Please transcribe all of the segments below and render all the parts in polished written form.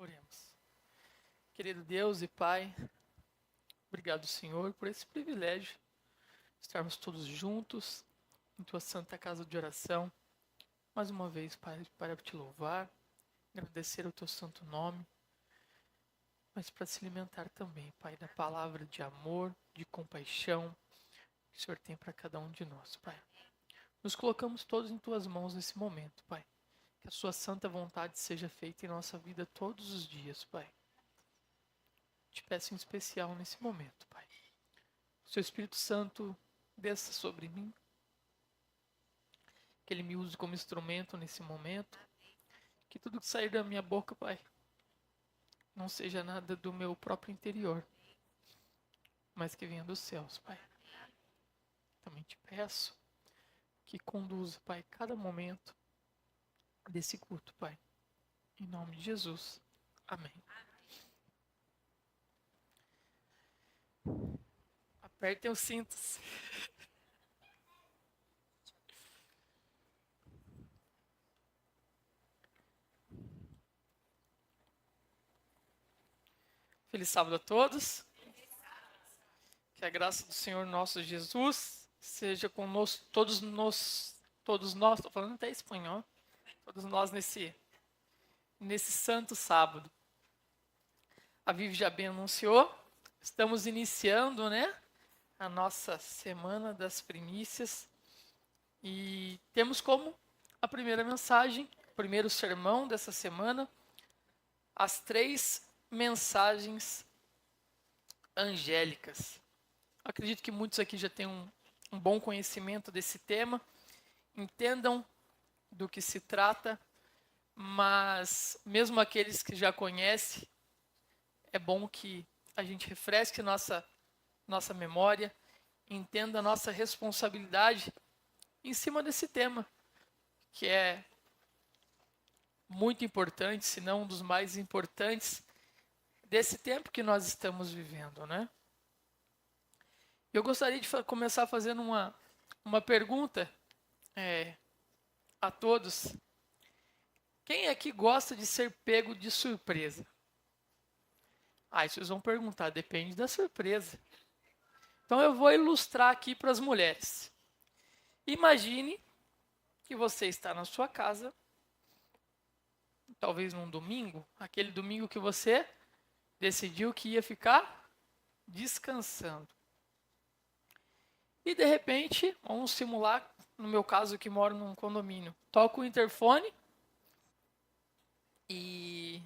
Oremos. Querido Deus e Pai, obrigado, Senhor, por esse privilégio de estarmos todos juntos em Tua santa casa de oração. Mais uma vez, Pai, para te louvar, agradecer o Teu santo nome, mas para se alimentar também, Pai, da palavra de amor, de compaixão que o Senhor tem para cada um de nós, Pai. Nos colocamos todos em Tuas mãos nesse momento, Pai. Que a Sua santa vontade seja feita em nossa vida todos os dias, Pai. Te peço em especial nesse momento, Pai. O Seu Espírito Santo desça sobre mim, que Ele me use como instrumento nesse momento, que tudo que sair da minha boca, Pai, não seja nada do meu próprio interior, mas que venha dos céus, Pai. Também te peço que conduza, Pai, cada momento desse culto, Pai. Em nome de Jesus. Amém. Apertem os cintos. Feliz sábado a todos. Que a graça do Senhor nosso Jesus seja conosco, todos nós, estou falando até espanhol, todos nós nesse santo sábado. A Vivi já bem anunciou, estamos iniciando, né, a nossa semana das primícias e temos como a primeira mensagem, o primeiro sermão dessa semana, as 3 mensagens angélicas. Acredito que muitos aqui já têm um bom conhecimento desse tema, entendam do que se trata, mas mesmo aqueles que já conhecem, é bom que a gente refresque nossa memória, entenda a nossa responsabilidade em cima desse tema, que é muito importante, se não um dos mais importantes desse tempo que nós estamos vivendo, né? Eu gostaria de começar fazendo uma pergunta a todos. Quem é que gosta de ser pego de surpresa? Aí vocês vão perguntar, depende da surpresa. Então eu vou ilustrar aqui para as mulheres. Imagine que você está na sua casa, talvez num domingo, aquele domingo que você decidiu que ia ficar descansando. E de repente, vamos simular, no meu caso que moro num condomínio, toca o interfone e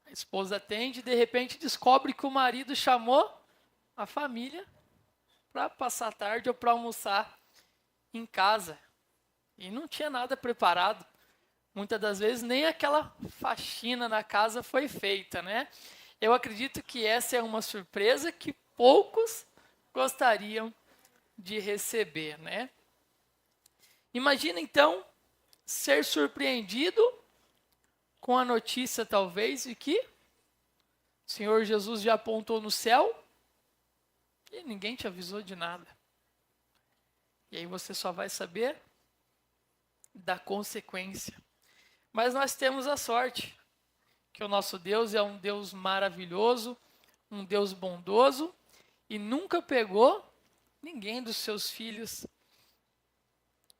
a esposa atende e de repente descobre que o marido chamou a família para passar a tarde ou para almoçar em casa. E não tinha nada preparado. Muitas das vezes nem aquela faxina na casa foi feita, né? Eu acredito que essa é uma surpresa que poucos gostariam de receber, né? Imagina então ser surpreendido com a notícia talvez de que o Senhor Jesus já apontou no céu e ninguém te avisou de nada. E aí você só vai saber da consequência. Mas nós temos a sorte que o nosso Deus é um Deus maravilhoso, um Deus bondoso e nunca pegou ninguém dos seus filhos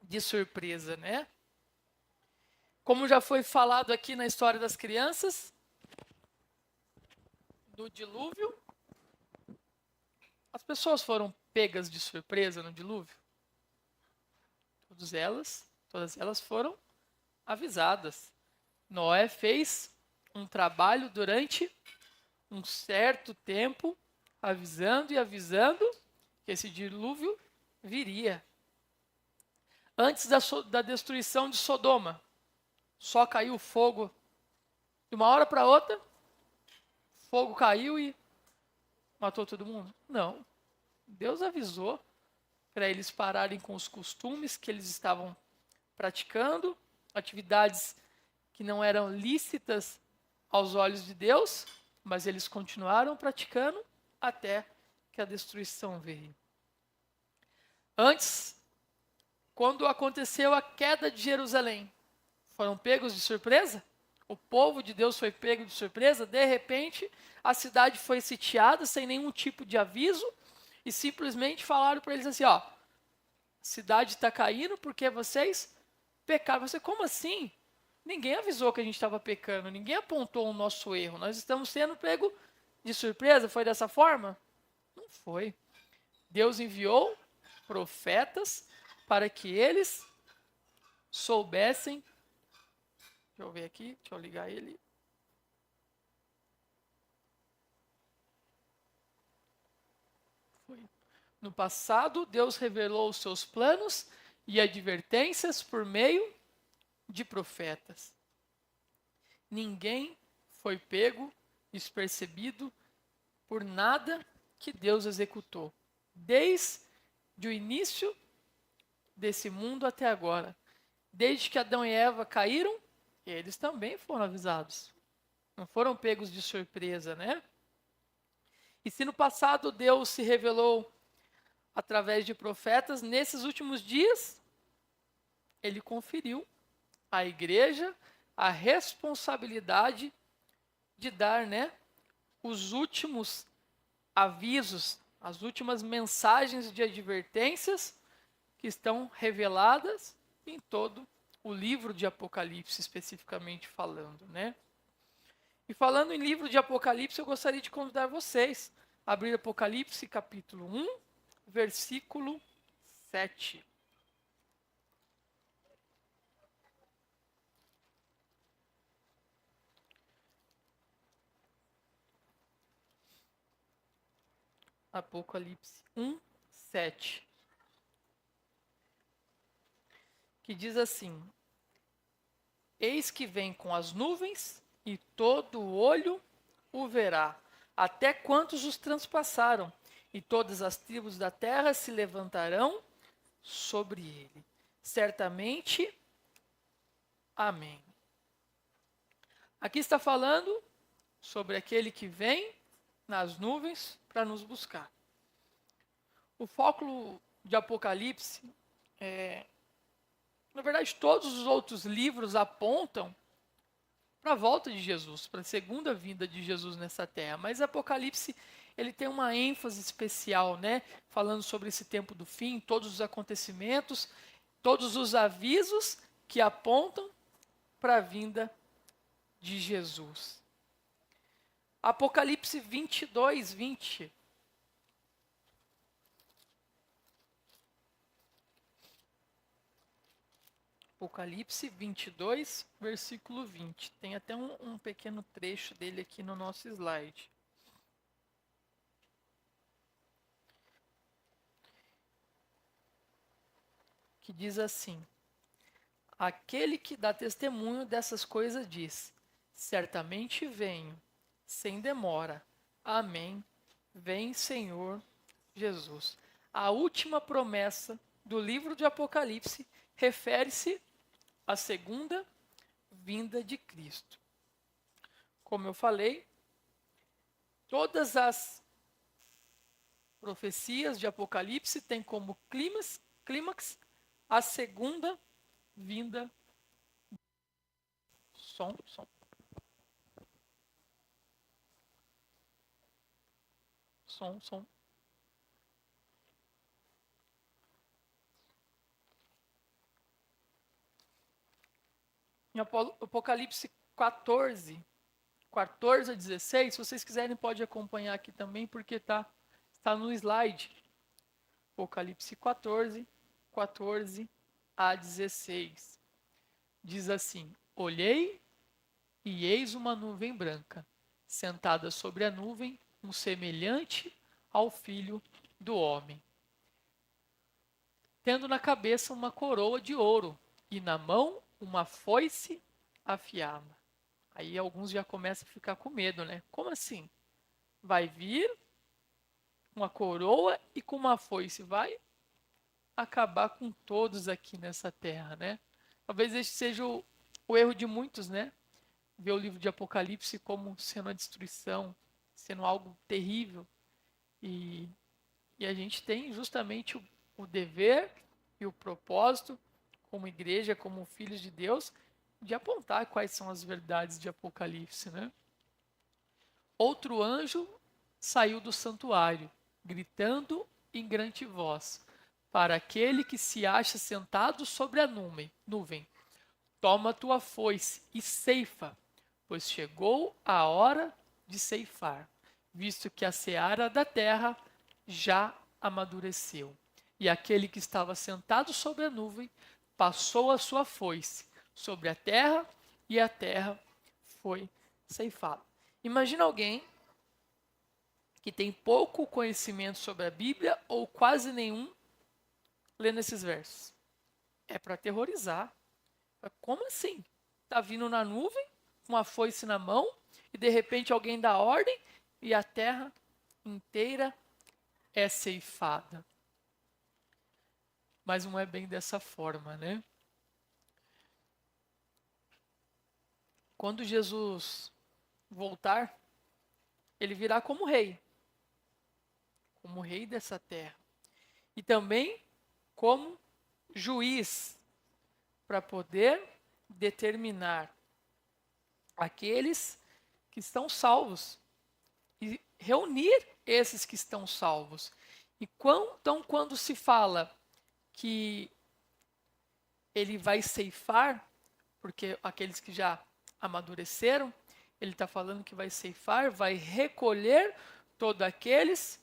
de surpresa, né? Como já foi falado aqui na história das crianças, no dilúvio, as pessoas foram pegas de surpresa no dilúvio. Todas elas foram avisadas. Noé fez um trabalho durante um certo tempo, avisando e avisando que esse dilúvio viria. Antes da destruição de Sodoma, só caiu fogo de uma hora para outra, fogo caiu e matou todo mundo? Não. Deus avisou para eles pararem com os costumes que eles estavam praticando, atividades que não eram lícitas aos olhos de Deus, mas eles continuaram praticando até que a destruição veio. Antes, quando aconteceu a queda de Jerusalém, foram pegos de surpresa? O povo de Deus foi pego de surpresa, de repente a cidade foi sitiada sem nenhum tipo de aviso e simplesmente falaram para eles assim, ó, a cidade está caindo porque vocês pecaram. Você, como assim? Ninguém avisou que a gente estava pecando, ninguém apontou o nosso erro, nós estamos sendo pego de surpresa, foi dessa forma? Não foi. Deus enviou profetas para que eles soubessem. Deixa eu ver aqui, deixa eu ligar ele. Foi. No passado, Deus revelou os seus planos e advertências por meio de profetas. Ninguém foi pego, despercebido por nada que Deus executou, desde o início desse mundo até agora. Desde que Adão e Eva caíram, eles também foram avisados. Não foram pegos de surpresa, né? E se no passado Deus se revelou através de profetas, nesses últimos dias, ele conferiu à igreja a responsabilidade de dar, né, os últimos avisos, as últimas mensagens de advertências que estão reveladas em todo o livro de Apocalipse, especificamente falando, né? E falando em livro de Apocalipse, eu gostaria de convidar vocês a abrir Apocalipse capítulo 1, versículo 7. Apocalipse 1, 7. Que diz assim: Eis que vem com as nuvens, e todo olho o verá, até quantos os transpassaram, e todas as tribos da terra se levantarão sobre ele. Certamente, amém. Aqui está falando sobre aquele que vem nas nuvens para nos buscar. O foco de Apocalipse, na verdade, todos os outros livros apontam para a volta de Jesus, para a segunda vinda de Jesus nessa terra. Mas Apocalipse, ele tem uma ênfase especial, né? Falando sobre esse tempo do fim, todos os acontecimentos, todos os avisos que apontam para a vinda de Jesus. Apocalipse 22, 20. Apocalipse 22, versículo 20. Tem até um pequeno trecho dele aqui no nosso slide. Que diz assim: Aquele que dá testemunho dessas coisas diz: Certamente venho, sem demora. Amém. Vem, Senhor Jesus. A última promessa do livro de Apocalipse refere-se à segunda vinda de Cristo. Como eu falei, todas as profecias de Apocalipse têm como clímax a segunda vinda. Som. Em Apocalipse 14 a 16, se vocês quiserem pode acompanhar aqui também, porque está no slide. Apocalipse 14 a 16. Diz assim: Olhei e eis uma nuvem branca, sentada sobre a nuvem, um semelhante ao Filho do Homem, tendo na cabeça uma coroa de ouro e na mão uma foice afiada. Aí alguns já começam a ficar com medo, né? Como assim? Vai vir uma coroa e com uma foice vai acabar com todos aqui nessa terra, né? Talvez esse seja o erro de muitos, né? Ver o livro de Apocalipse como sendo a destruição, sendo algo terrível. E a gente tem justamente o dever e o propósito, como igreja, como filhos de Deus, de apontar quais são as verdades de Apocalipse, né? Outro anjo saiu do santuário, gritando em grande voz, para aquele que se acha sentado sobre a nuvem: toma tua foice e ceifa, pois chegou a hora de ceifar, visto que a seara da terra já amadureceu. E aquele que estava sentado sobre a nuvem passou a sua foice sobre a terra, e a terra foi ceifada. Imagina alguém que tem pouco conhecimento sobre a Bíblia ou quase nenhum lendo esses versos. É para aterrorizar. Como assim? Está vindo na nuvem, com uma foice na mão, e de repente alguém dá ordem e a terra inteira é ceifada. Mas não é bem dessa forma, né? Quando Jesus voltar, ele virá como rei dessa terra. E também como juiz, para poder determinar aqueles que estão salvos e reunir esses que estão salvos. Então, quando se fala que ele vai ceifar, porque aqueles que já amadureceram, ele está falando que vai ceifar, vai recolher todos aqueles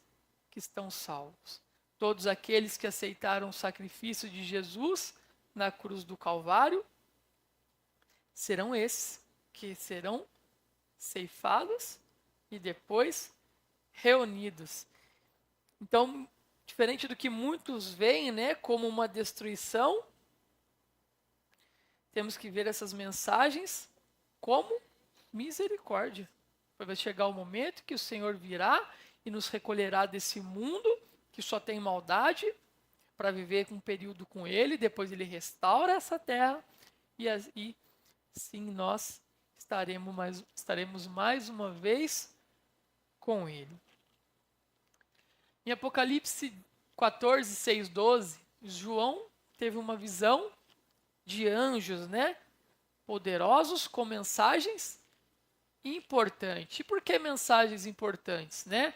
que estão salvos. Todos aqueles que aceitaram o sacrifício de Jesus na cruz do Calvário, serão esses que serão ceifados e depois reunidos. Então, diferente do que muitos veem, né, como uma destruição, temos que ver essas mensagens como misericórdia. Vai chegar o momento que o Senhor virá e nos recolherá desse mundo que só tem maldade, para viver um período com Ele, depois Ele restaura essa terra e sim, nós estaremos mais uma vez com Ele. Em Apocalipse 14, 6, 12, João teve uma visão de anjos, né? Poderosos com mensagens importantes. E por que mensagens importantes, né?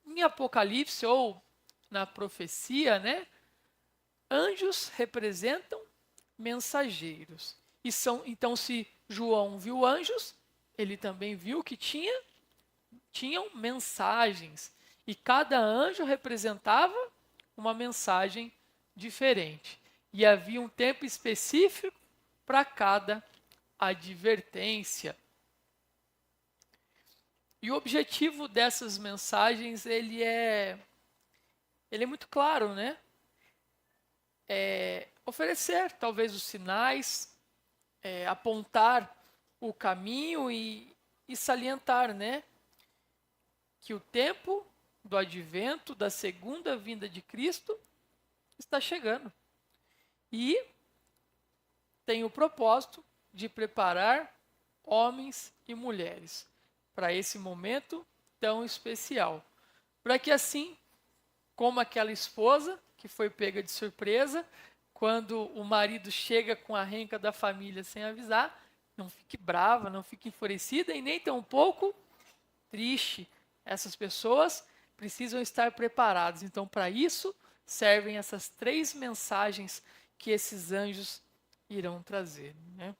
Em Apocalipse ou na profecia, né? Anjos representam mensageiros. Então, se João viu anjos, ele também viu que tinham mensagens. E cada anjo representava uma mensagem diferente. E havia um tempo específico para cada advertência. E o objetivo dessas mensagens, ele é muito claro, né? Oferecer, talvez, os sinais, apontar o caminho e salientar, né? Que o tempo do advento, da segunda vinda de Cristo, está chegando. E tem o propósito de preparar homens e mulheres para esse momento tão especial. Para que assim, como aquela esposa que foi pega de surpresa, quando o marido chega com a renca da família sem avisar, não fique brava, não fique enfurecida e nem tampouco triste. Essas pessoas precisam estar preparadas. Então, para isso, servem essas 3 mensagens que esses anjos irão trazer, né?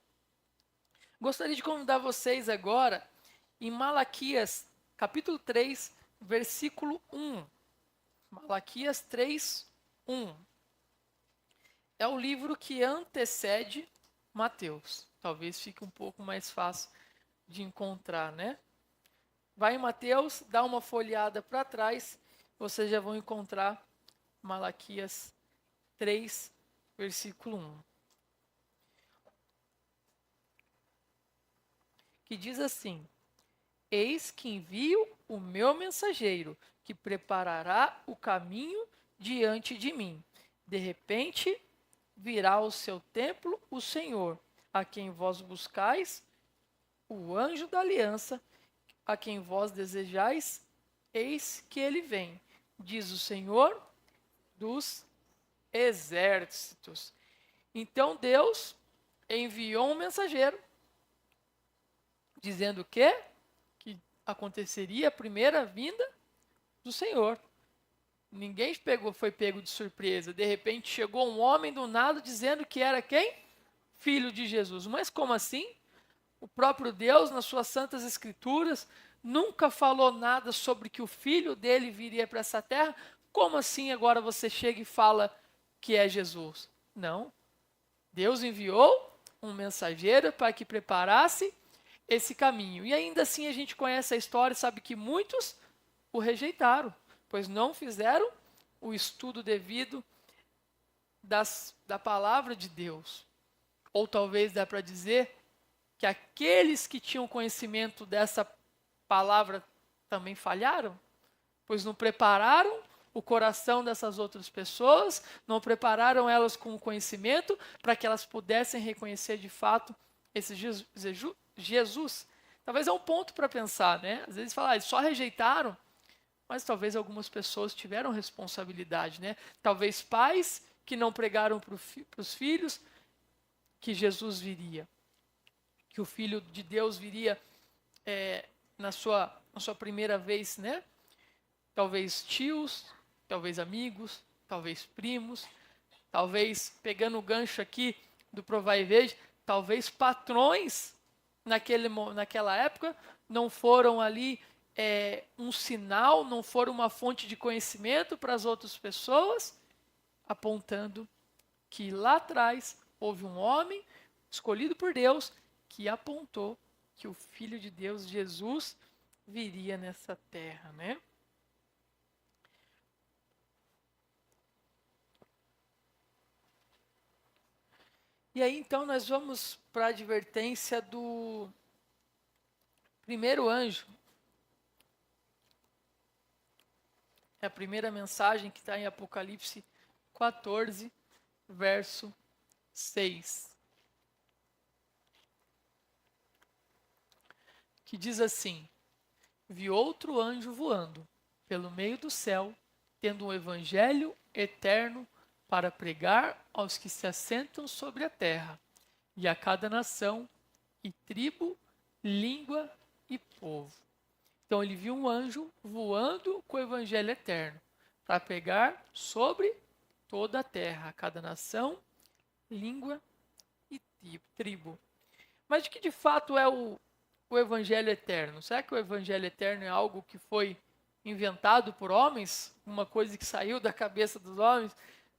Gostaria de convidar vocês agora em Malaquias, capítulo 3, versículo 1. Malaquias 3, 1. É o livro que antecede Mateus. Talvez fique um pouco mais fácil de encontrar, né? Vai em Mateus, dá uma folheada para trás, vocês já vão encontrar Malaquias 3, versículo 1. Que diz assim: Eis que envio o meu mensageiro, que preparará o caminho diante de mim. De repente, virá ao seu templo o Senhor, a quem vós buscais, o anjo da aliança, a quem vós desejais, eis que ele vem, diz o Senhor dos exércitos. Então Deus enviou um mensageiro, dizendo o quê? Que aconteceria a primeira vinda do Senhor. Ninguém foi pego de surpresa. De repente chegou um homem do nada dizendo que era quem? Filho de Jesus. Mas como assim? O próprio Deus, nas suas santas escrituras, nunca falou nada sobre que o filho dele viria para essa terra. Como assim agora você chega e fala que é Jesus? Não. Deus enviou um mensageiro para que preparasse esse caminho. E ainda assim a gente conhece a história e sabe que muitos o rejeitaram, pois não fizeram o estudo devido da palavra de Deus. Ou talvez dá para dizer que aqueles que tinham conhecimento dessa palavra também falharam, pois não prepararam o coração dessas outras pessoas, não prepararam elas com o conhecimento para que elas pudessem reconhecer de fato esse Jesus. Talvez é um ponto para pensar, né? Às vezes falar, só rejeitaram, mas talvez algumas pessoas tiveram responsabilidade, né? Talvez pais que não pregaram para os filhos que Jesus viria, que o Filho de Deus viria na sua primeira vez, né? Talvez tios, talvez amigos, talvez primos, talvez, pegando o gancho aqui do Provai e Veja, talvez patrões naquela época não foram ali um sinal, não foram uma fonte de conhecimento para as outras pessoas, apontando que lá atrás houve um homem escolhido por Deus que apontou que o Filho de Deus, Jesus, viria nessa terra, né? E aí então nós vamos para a advertência do primeiro anjo. É a primeira mensagem que está em Apocalipse 14, verso 6. Que diz assim: vi outro anjo voando pelo meio do céu, tendo um evangelho eterno para pregar aos que se assentam sobre a terra, e a cada nação, e tribo, língua e povo. Então ele viu um anjo voando com o evangelho eterno, para pregar sobre toda a terra, a cada nação, língua e tribo. Mas de que de fato é o evangelho eterno? Será que o evangelho eterno é algo que foi inventado por homens? Uma coisa que saiu da cabeça dos homens?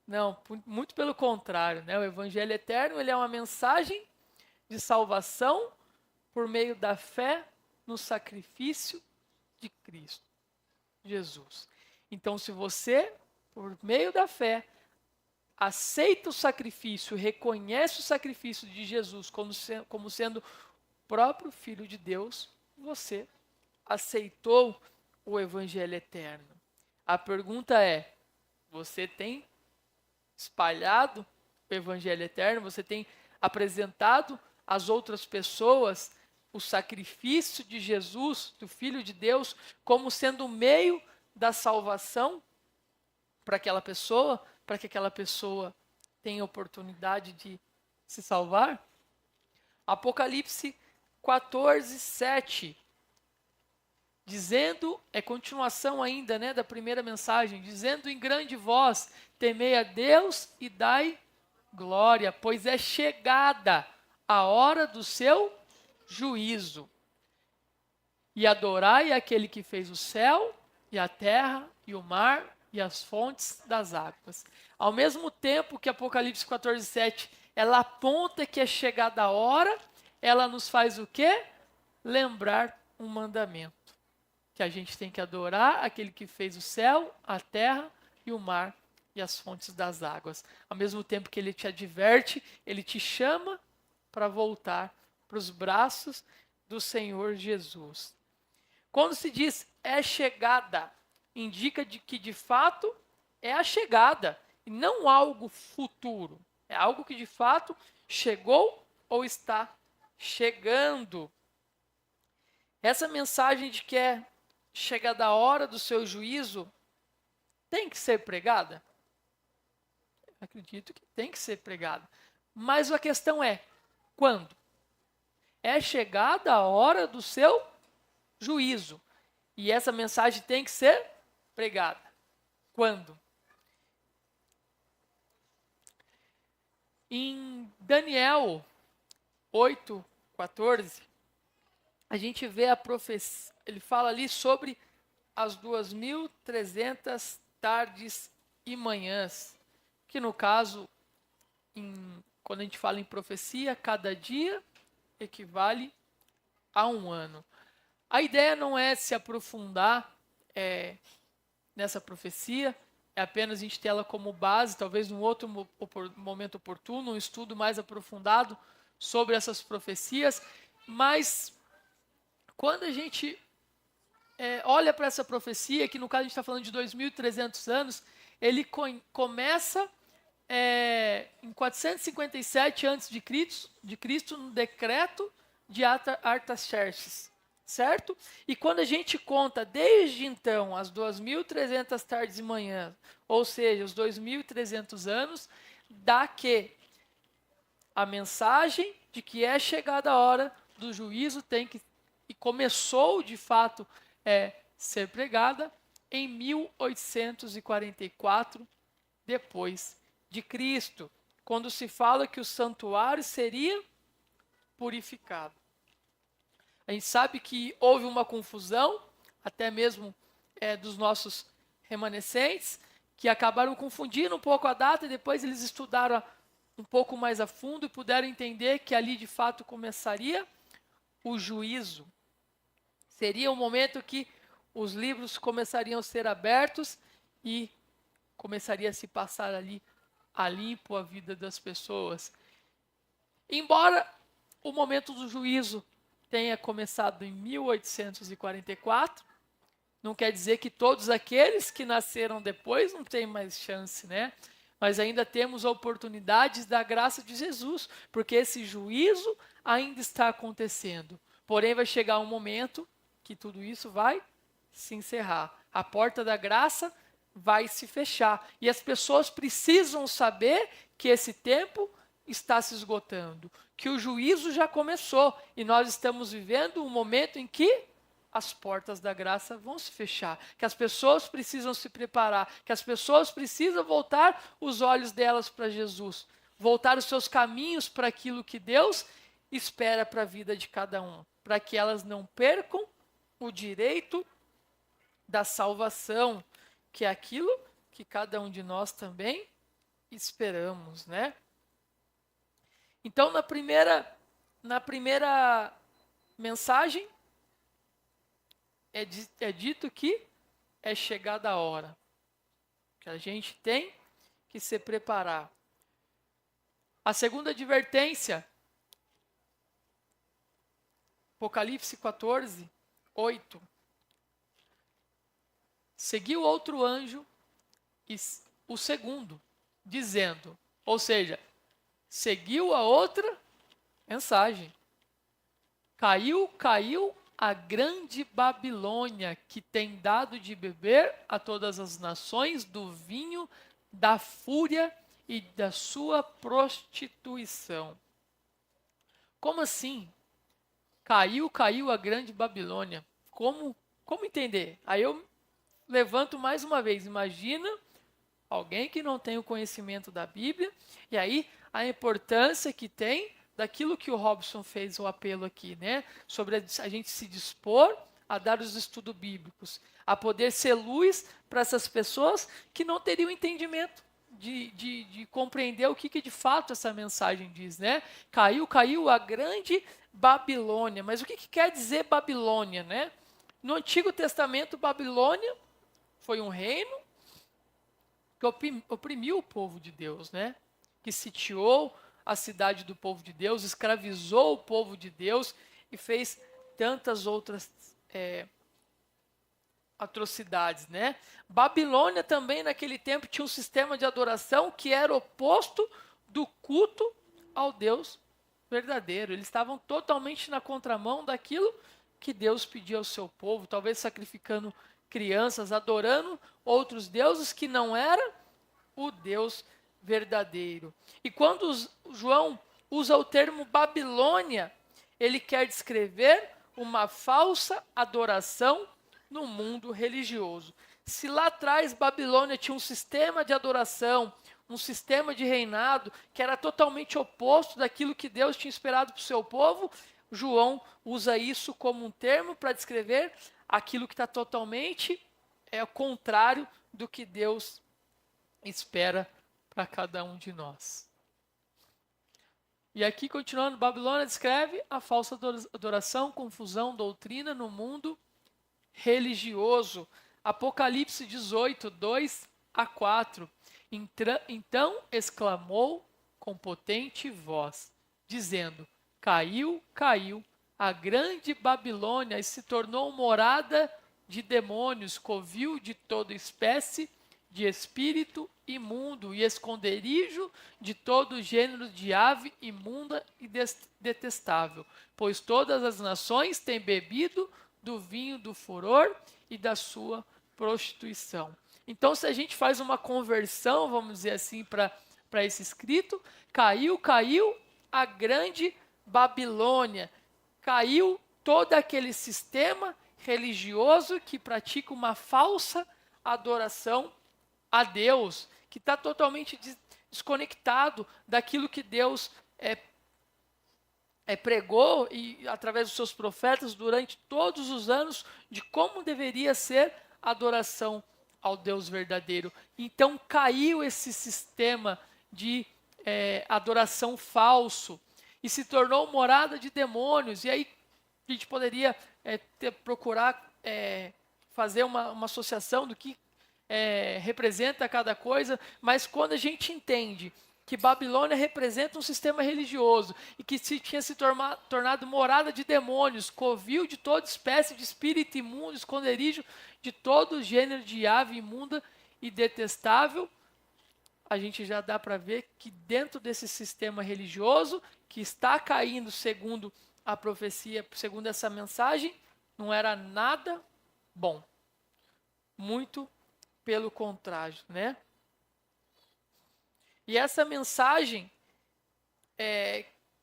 Não, muito pelo contrário, né? O evangelho eterno, ele é uma mensagem de salvação por meio da fé no sacrifício de Cristo, Jesus. Então, se você, por meio da fé, aceita o sacrifício, reconhece o sacrifício de Jesus como sendo o próprio Filho de Deus, você aceitou o evangelho eterno. A pergunta é: você tem espalhado o evangelho eterno? Você tem apresentado às outras pessoas o sacrifício de Jesus, do Filho de Deus, como sendo o meio da salvação para aquela pessoa, para que aquela pessoa tenha oportunidade de se salvar? Apocalipse 14, 7. Dizendo, é continuação ainda, né, da primeira mensagem, dizendo em grande voz: temei a Deus e dai glória, pois é chegada a hora do seu juízo. E adorai aquele que fez o céu e a terra e o mar e as fontes das águas. Ao mesmo tempo que Apocalipse 14, 7, ela aponta que é chegada a hora, ela nos faz o quê? Lembrar um mandamento. Que a gente tem que adorar aquele que fez o céu, a terra e o mar e as fontes das águas. Ao mesmo tempo que ele te adverte, ele te chama para voltar para os braços do Senhor Jesus. Quando se diz é chegada, indica que de fato é a chegada, e não algo futuro. É algo que de fato chegou ou está chegando. Essa mensagem de que é chegada a hora do seu juízo tem que ser pregada? Acredito que tem que ser pregada. Mas a questão é, Quando? É chegada a hora do seu juízo. E essa mensagem tem que ser pregada. Quando? Em Daniel 8:14, a gente vê a profecia, ele fala ali sobre as 2.300 tardes e manhãs, que no caso, quando a gente fala em profecia, cada dia equivale a um ano. A ideia não é se aprofundar nessa profecia, é apenas a gente ter ela como base, talvez num outro momento oportuno, um estudo mais aprofundado sobre essas profecias, mas quando a gente olha para essa profecia, que no caso a gente está falando de 2.300 anos, ele começa em 457 a.C., no decreto de Artaxerxes, certo? E quando a gente conta desde então as 2.300 tardes e manhãs, ou seja, os 2.300 anos, dá que a mensagem de que é chegada a hora do juízo e começou de fato ser pregada em 1844 depois de Cristo, quando se fala que o santuário seria purificado. A gente sabe que houve uma confusão, até mesmo dos nossos remanescentes, que acabaram confundindo um pouco a data, e depois eles estudaram um pouco mais a fundo e puderam entender que ali de fato começaria o juízo. Seria o momento que os livros começariam a ser abertos e começaria a se passar ali a limpo a vida das pessoas. Embora o momento do juízo tenha começado em 1844, não quer dizer que todos aqueles que nasceram depois não têm mais chance, né? Mas ainda temos oportunidades da graça de Jesus, porque esse juízo ainda está acontecendo. Porém, vai chegar um momento que tudo isso vai se encerrar. A porta da graça vai se fechar. E as pessoas precisam saber que esse tempo está se esgotando, que o juízo já começou e nós estamos vivendo um momento em que as portas da graça vão se fechar, que as pessoas precisam se preparar, que as pessoas precisam voltar os olhos delas para Jesus, voltar os seus caminhos para aquilo que Deus espera para a vida de cada um, para que elas não percam o direito da salvação, que é aquilo que cada um de nós também esperamos, né? Então, na primeira mensagem, é dito que é chegada a hora, que a gente tem que se preparar. A segunda advertência, Apocalipse 14:8. Seguiu outro anjo, o segundo, dizendo, ou seja, seguiu a outra mensagem. Caiu a grande Babilônia, que tem dado de beber a todas as nações do vinho da fúria e da sua prostituição. Como assim? Caiu a grande Babilônia. Como entender? Aí eu levanto mais uma vez. Imagina alguém que não tem o conhecimento da Bíblia, e aí a importância que tem daquilo que o Robson fez o apelo aqui, né? Sobre a gente se dispor a dar os estudos bíblicos, a poder ser luz para essas pessoas que não teriam entendimento de compreender o que de fato essa mensagem diz, né? Caiu a grande Babilônia. Mas o que quer dizer Babilônia, né? No Antigo Testamento, Babilônia foi um reino que oprimiu o povo de Deus, né? Que sitiou a cidade do povo de Deus, escravizou o povo de Deus e fez tantas outras atrocidades, né? Babilônia também naquele tempo tinha um sistema de adoração que era oposto do culto ao Deus verdadeiro. Eles estavam totalmente na contramão daquilo que Deus pedia ao seu povo, talvez sacrificando crianças, adorando outros deuses que não era o Deus verdadeiro. E quando João usa o termo Babilônia, ele quer descrever uma falsa adoração no mundo religioso. Se lá atrás Babilônia tinha um sistema de adoração, um sistema de reinado que era totalmente oposto daquilo que Deus tinha esperado para o seu povo, João usa isso como um termo para descrever aquilo que está totalmente contrário do que Deus espera para cada um de nós. E aqui, continuando, Babilônia descreve a falsa adoração, confusão, doutrina no mundo religioso. Apocalipse 18, 2 a 4. Então exclamou com potente voz, dizendo: caiu, caiu, a grande Babilônia, e se tornou morada de demônios, covil de toda espécie de espírito imundo e esconderijo de todo gênero de ave imunda e detestável, pois todas as nações têm bebido do vinho do furor e da sua prostituição. Então, se a gente faz uma conversão, vamos dizer assim, para esse escrito, caiu, caiu a grande Babilônia, caiu todo aquele sistema religioso que pratica uma falsa adoração a Deus, que está totalmente desconectado daquilo que Deus pregou e através dos seus profetas durante todos os anos de como deveria ser a adoração ao Deus verdadeiro. Então caiu esse sistema de adoração falso e se tornou morada de demônios. E aí a gente poderia procurar fazer uma associação do que representa cada coisa, mas quando a gente entende que Babilônia representa um sistema religioso e que tinha se tornado morada de demônios, covil de toda espécie de espírito imundo, esconderijo de todo gênero de ave imunda e detestável, a gente já dá para ver que dentro desse sistema religioso que está caindo segundo a profecia, segundo essa mensagem, não era nada bom. Muito pelo contrário, né? E essa mensagem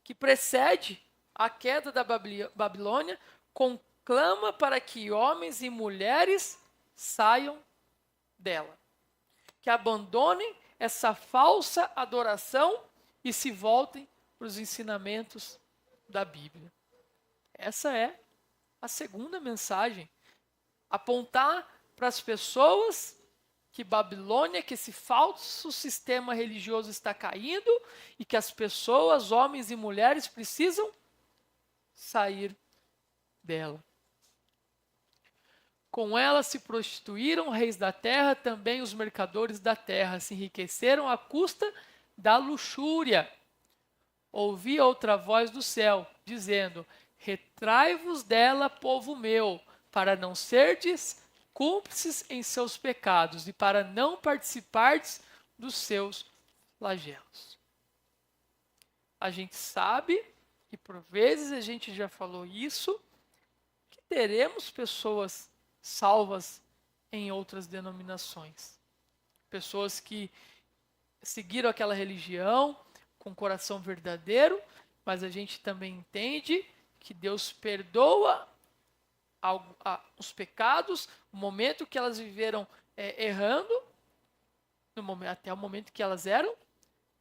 que precede a queda da Babilônia conclama para que homens e mulheres saiam dela, que abandonem essa falsa adoração e se voltem para os ensinamentos da Bíblia. Essa é a segunda mensagem. Apontar para as pessoas que Babilônia, que esse falso sistema religioso está caindo e que as pessoas, homens e mulheres, precisam sair dela. Com ela se prostituíram reis da terra, também os mercadores da terra se enriqueceram à custa da luxúria. Ouvi outra voz do céu, dizendo: retrai-vos dela, povo meu, para não serdes cúmplices em seus pecados e para não participardes dos seus flagelos. A gente sabe, e por vezes a gente já falou isso, que teremos pessoas salvas em outras denominações. Pessoas que seguiram aquela religião com coração verdadeiro, mas a gente também entende que Deus perdoa os pecados, o momento que elas viveram errando, até o momento que elas eram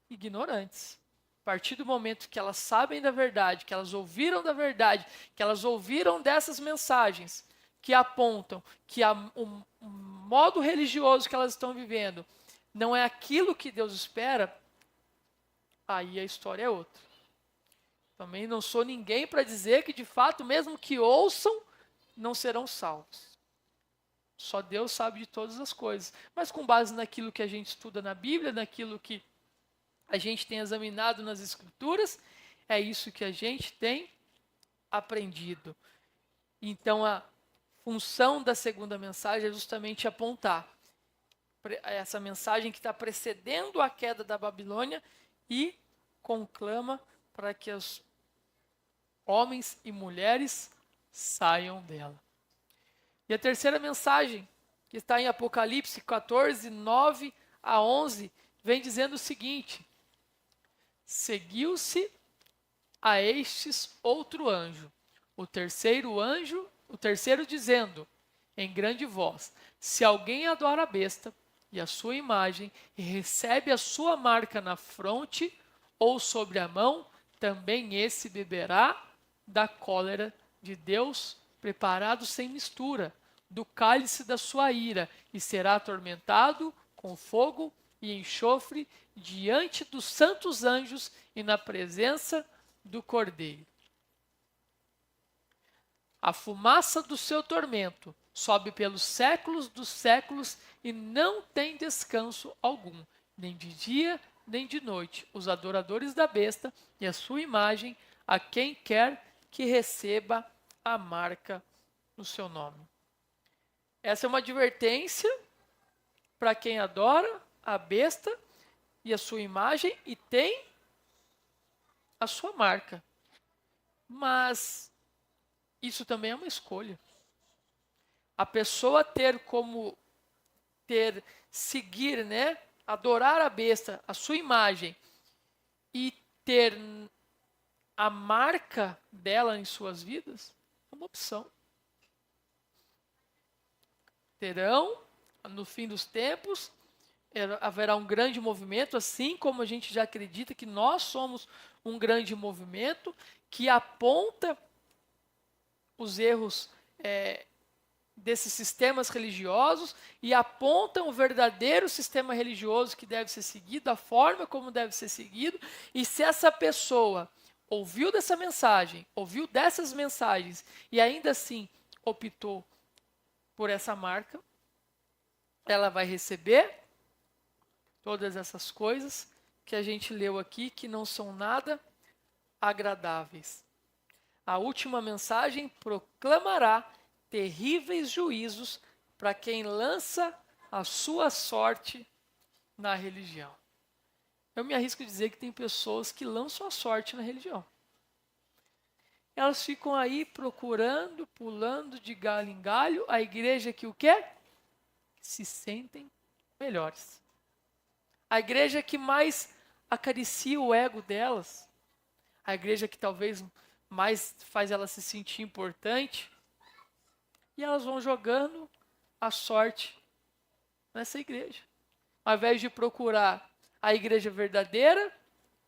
ignorantes. A partir do momento que elas sabem da verdade, que elas ouviram da verdade, que elas ouviram dessas mensagens que apontam que o modo religioso que elas estão vivendo não é aquilo que Deus espera, aí a história é outra. Também não sou ninguém para dizer que de fato, mesmo que ouçam, não serão salvos. Só Deus sabe de todas as coisas. Mas com base naquilo que a gente estuda na Bíblia, naquilo que a gente tem examinado nas Escrituras, é isso que a gente tem aprendido. Então, a função da segunda mensagem é justamente apontar essa mensagem que está precedendo a queda da Babilônia e conclama para que os homens e mulheres saiam dela. E a terceira mensagem, que está em Apocalipse 14, 9 a 11, vem dizendo o seguinte: seguiu-se a estes outro anjo, o terceiro dizendo, em grande voz, se alguém adora a besta e a sua imagem e recebe a sua marca na fronte ou sobre a mão, também esse beberá da cólera de Deus, preparado sem mistura, do cálice da sua ira, e será atormentado com fogo e enxofre diante dos santos anjos e na presença do Cordeiro. A fumaça do seu tormento sobe pelos séculos dos séculos e não tem descanso algum, nem de dia, nem de noite, os adoradores da besta e a sua imagem, a quem quer que receba a marca no seu nome. Essa é uma advertência para quem adora a besta e a sua imagem e tem a sua marca. Mas isso também é uma escolha. A pessoa seguir, né, adorar a besta, a sua imagem e ter a marca dela em suas vidas, é uma opção. Terão, no fim dos tempos, haverá um grande movimento, assim como a gente já acredita que nós somos um grande movimento que aponta os erros desses sistemas religiosos e apontam o verdadeiro sistema religioso que deve ser seguido, a forma como deve ser seguido, e se essa pessoa ouviu dessas mensagens e ainda assim optou por essa marca, ela vai receber todas essas coisas que a gente leu aqui, que não são nada agradáveis. A última mensagem proclamará terríveis juízos para quem lança a sua sorte na religião. Eu me arrisco a dizer que tem pessoas que lançam a sorte na religião. Elas ficam aí procurando, pulando de galho em galho, a igreja que o quê? Se sentem melhores. A igreja que mais acaricia o ego delas. A igreja que talvez mais faz ela se sentir importante. E elas vão jogando a sorte nessa igreja. Ao invés de procurar a igreja verdadeira,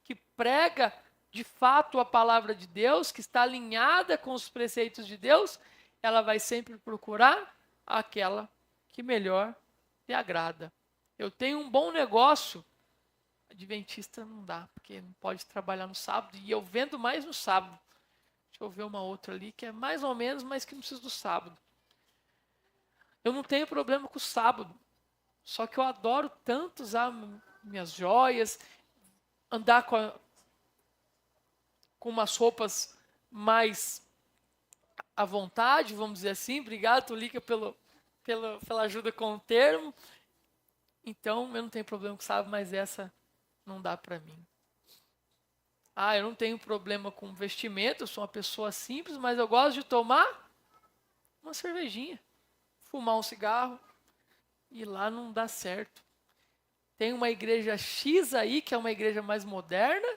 que prega de fato a palavra de Deus, que está alinhada com os preceitos de Deus, ela vai sempre procurar aquela que melhor lhe agrada. Eu tenho um bom negócio, adventista não dá, porque não pode trabalhar no sábado, e eu vendo mais no sábado. Deixa eu ver uma outra ali, que é mais ou menos, mas que não precisa do sábado. Eu não tenho problema com o sábado, só que eu adoro tanto usar minhas joias, andar com umas roupas mais à vontade, vamos dizer assim. Obrigado, Tulica, pela ajuda com o termo. Então, eu não tenho problema com o sábado, mas essa não dá para mim. Eu não tenho problema com vestimento, eu sou uma pessoa simples, mas eu gosto de tomar uma cervejinha, fumar um cigarro, e lá não dá certo. Tem uma igreja X aí, que é uma igreja mais moderna,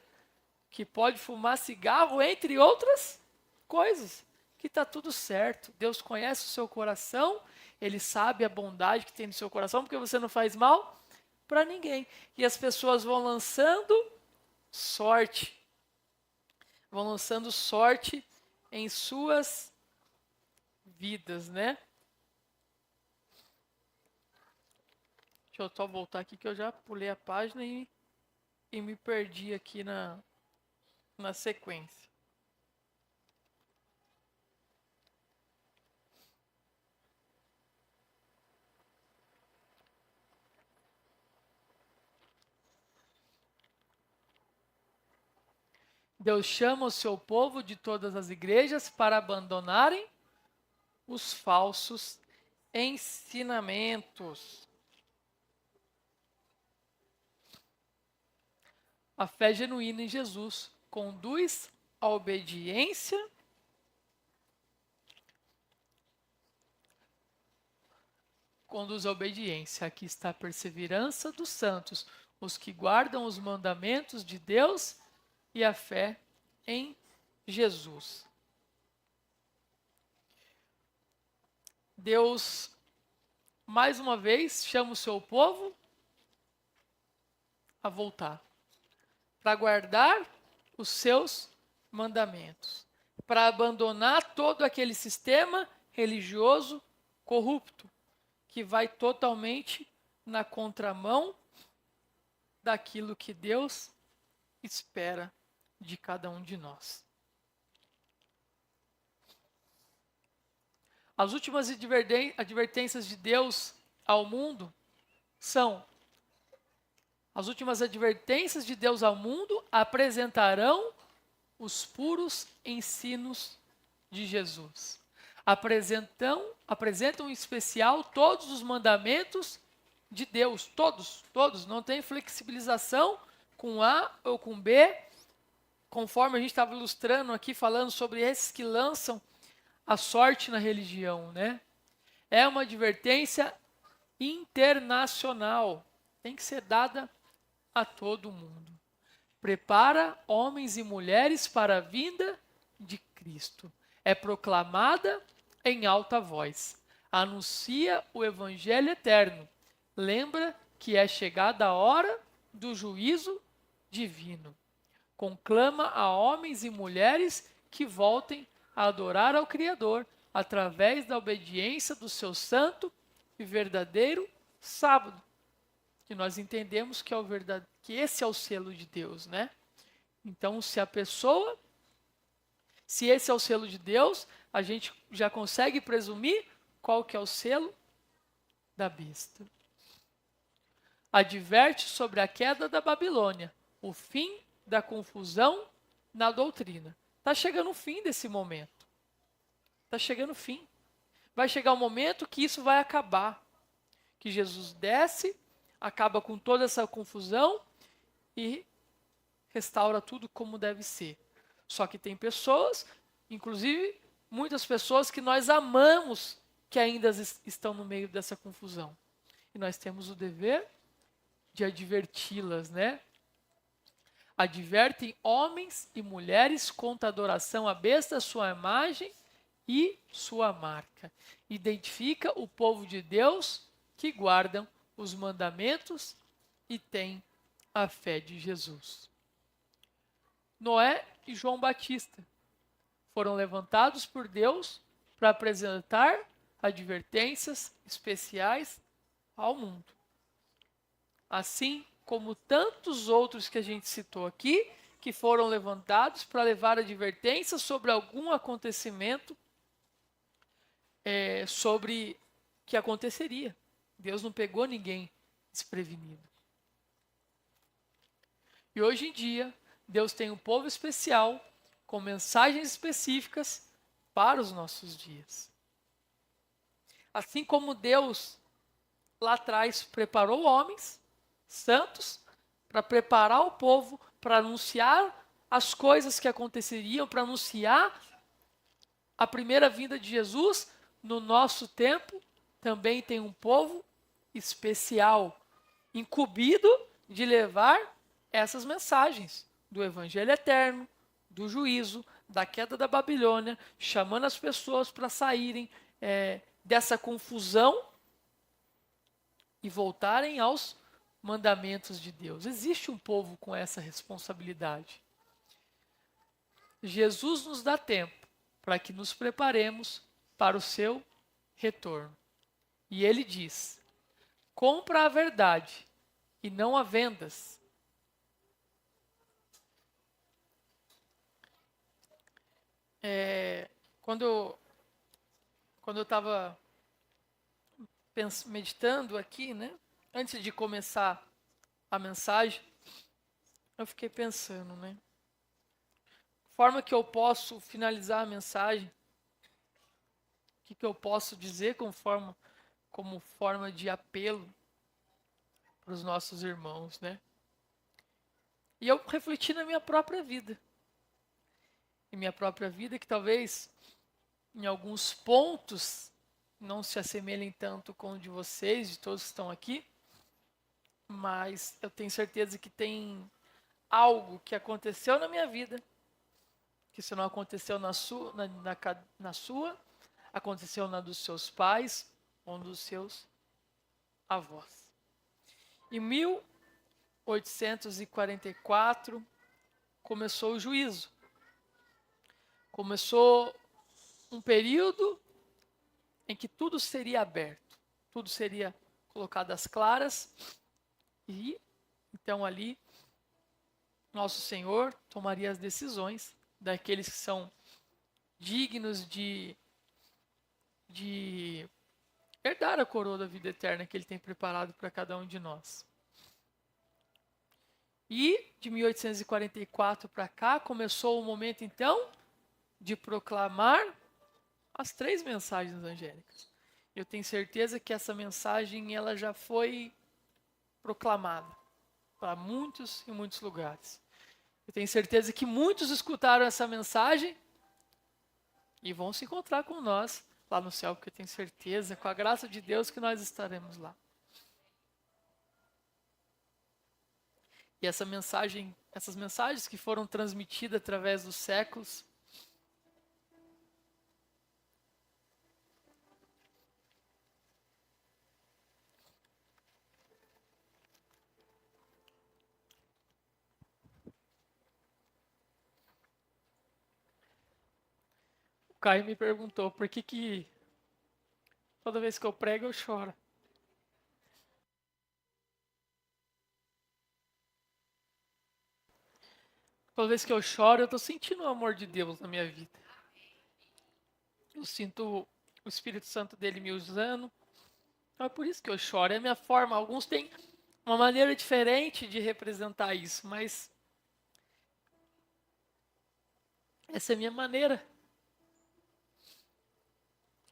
que pode fumar cigarro, entre outras coisas, que está tudo certo. Deus conhece o seu coração, Ele sabe a bondade que tem no seu coração, porque você não faz mal para ninguém. E as pessoas vão lançando sorte em suas vidas, né? Deixa eu só voltar aqui que eu já pulei a página e me perdi aqui na sequência. Deus chama o seu povo de todas as igrejas para abandonarem os falsos ensinamentos. A fé genuína em Jesus conduz à obediência Aqui está a perseverança dos santos, os que guardam os mandamentos de Deus e a fé em Jesus. Deus, mais uma vez, chama o seu povo a voltar, para guardar os seus mandamentos, para abandonar todo aquele sistema religioso corrupto, que vai totalmente na contramão daquilo que Deus espera de cada um de nós. As últimas advertências de Deus ao mundo são: as últimas advertências de Deus ao mundo apresentarão os puros ensinos de Jesus. Apresentam em especial todos os mandamentos de Deus, todos, não tem flexibilização com A ou com B, conforme a gente estava ilustrando aqui, falando sobre esses que lançam a sorte na religião, né? É uma advertência internacional, tem que ser dada a todo mundo. Prepara homens e mulheres para a vinda de Cristo. É proclamada em alta voz. Anuncia o evangelho eterno. Lembra que é chegada a hora do juízo divino. Conclama a homens e mulheres que voltem a adorar ao Criador através da obediência do seu santo e verdadeiro sábado. Que nós entendemos que, que esse é o selo de Deus, né? Então, se esse é o selo de Deus, a gente já consegue presumir qual que é o selo da besta. Adverte sobre a queda da Babilônia, o fim da confusão na doutrina. Está chegando o fim desse momento. Está chegando o fim. Vai chegar um momento que isso vai acabar. Que Jesus desce, acaba com toda essa confusão e restaura tudo como deve ser. Só que tem pessoas, inclusive muitas pessoas que nós amamos, que ainda estão no meio dessa confusão. E nós temos o dever de adverti-las, né? Advertem homens e mulheres contra a adoração à besta, sua imagem e sua marca. Identifica o povo de Deus que guardam os mandamentos e têm a fé de Jesus. Noé e João Batista foram levantados por Deus para apresentar advertências especiais ao mundo. Assim como tantos outros que a gente citou aqui, que foram levantados para levar advertências sobre algum acontecimento sobre que aconteceria. Deus não pegou ninguém desprevenido. E hoje em dia, Deus tem um povo especial com mensagens específicas para os nossos dias. Assim como Deus lá atrás preparou homens santos para preparar o povo, para anunciar as coisas que aconteceriam, para anunciar a primeira vinda de Jesus, no nosso tempo também tem um povo especial, incumbido de levar essas mensagens do evangelho eterno, do juízo, da queda da Babilônia, chamando as pessoas para saírem dessa confusão e voltarem aos mandamentos de Deus. Existe um povo com essa responsabilidade. Jesus nos dá tempo para que nos preparemos para o seu retorno. E ele diz: compra a verdade e não a vendas. Quando eu estava meditando aqui, né, antes de começar a mensagem, eu fiquei pensando, né, forma que eu posso finalizar a mensagem, o que eu posso dizer como forma de apelo para os nossos irmãos, né? E eu refleti na minha própria vida. Em minha própria vida, que talvez em alguns pontos não se assemelhem tanto com o de vocês, de todos que estão aqui, mas eu tenho certeza que tem algo que aconteceu na minha vida, que se não aconteceu na sua, aconteceu na dos seus pais ou dos seus avós. Em 1844 começou o juízo. Começou um período em que tudo seria aberto, tudo seria colocado às claras, e então ali nosso Senhor tomaria as decisões daqueles que são dignos de herdar a coroa da vida eterna que Ele tem preparado para cada um de nós. E de 1844 para cá começou o momento então de proclamar as 3 mensagens angélicas. Eu tenho certeza que essa mensagem ela já foi proclamada para muitos e muitos lugares. Eu tenho certeza que muitos escutaram essa mensagem e vão se encontrar com nós lá no céu, porque eu tenho certeza, com a graça de Deus, que nós estaremos lá. E essas mensagens que foram transmitidas através dos séculos, o Caio me perguntou por que toda vez que eu prego eu choro. Toda vez que eu choro, eu estou sentindo o amor de Deus na minha vida. Eu sinto o Espírito Santo dele me usando. Então é por isso que eu choro. É a minha forma. Alguns têm uma maneira diferente de representar isso, mas essa é a minha maneira.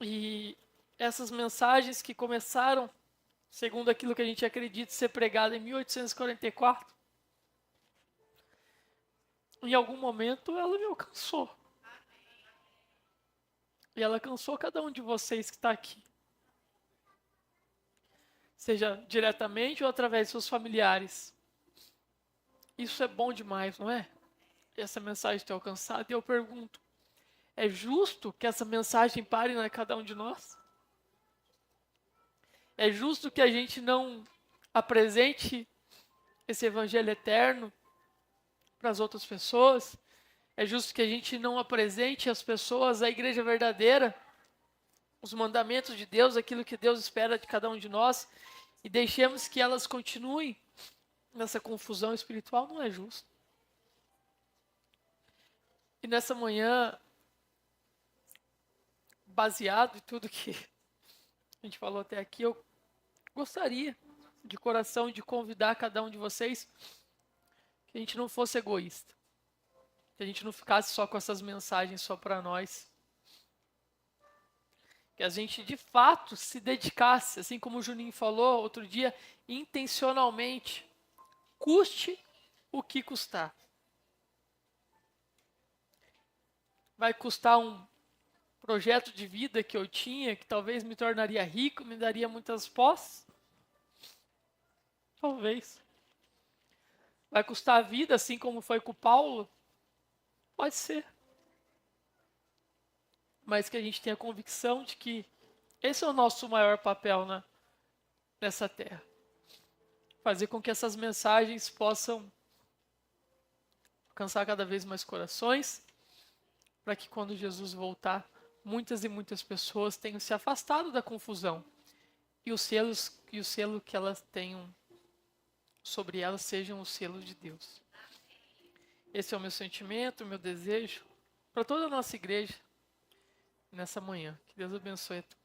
E essas mensagens que começaram, segundo aquilo que a gente acredita ser pregado em 1844, em algum momento ela me alcançou. E ela alcançou cada um de vocês que está aqui. Seja diretamente ou através de seus familiares. Isso é bom demais, não é? Essa mensagem ter alcançado. E eu pergunto, é justo que essa mensagem pare em cada um de nós? É justo que a gente não apresente esse evangelho eterno para as outras pessoas? É justo que a gente não apresente às pessoas a igreja verdadeira, os mandamentos de Deus, aquilo que Deus espera de cada um de nós, e deixemos que elas continuem nessa confusão espiritual? Não é justo. E nessa manhã, baseado em tudo que a gente falou até aqui, eu gostaria de coração de convidar cada um de vocês que a gente não fosse egoísta, que a gente não ficasse só com essas mensagens só para nós, que a gente de fato se dedicasse, assim como o Juninho falou outro dia, intencionalmente, custe o que custar. Vai custar um projeto de vida que eu tinha, que talvez me tornaria rico, me daria muitas posses? Talvez. Vai custar a vida, assim como foi com o Paulo? Pode ser. Mas que a gente tenha a convicção de que esse é o nosso maior papel nessa terra. Fazer com que essas mensagens possam alcançar cada vez mais corações, para que quando Jesus voltar, muitas e muitas pessoas tenham se afastado da confusão e o selo que elas tenham sobre elas sejam os selos de Deus. Esse é o meu sentimento, o meu desejo para toda a nossa igreja nessa manhã. Que Deus abençoe a todos.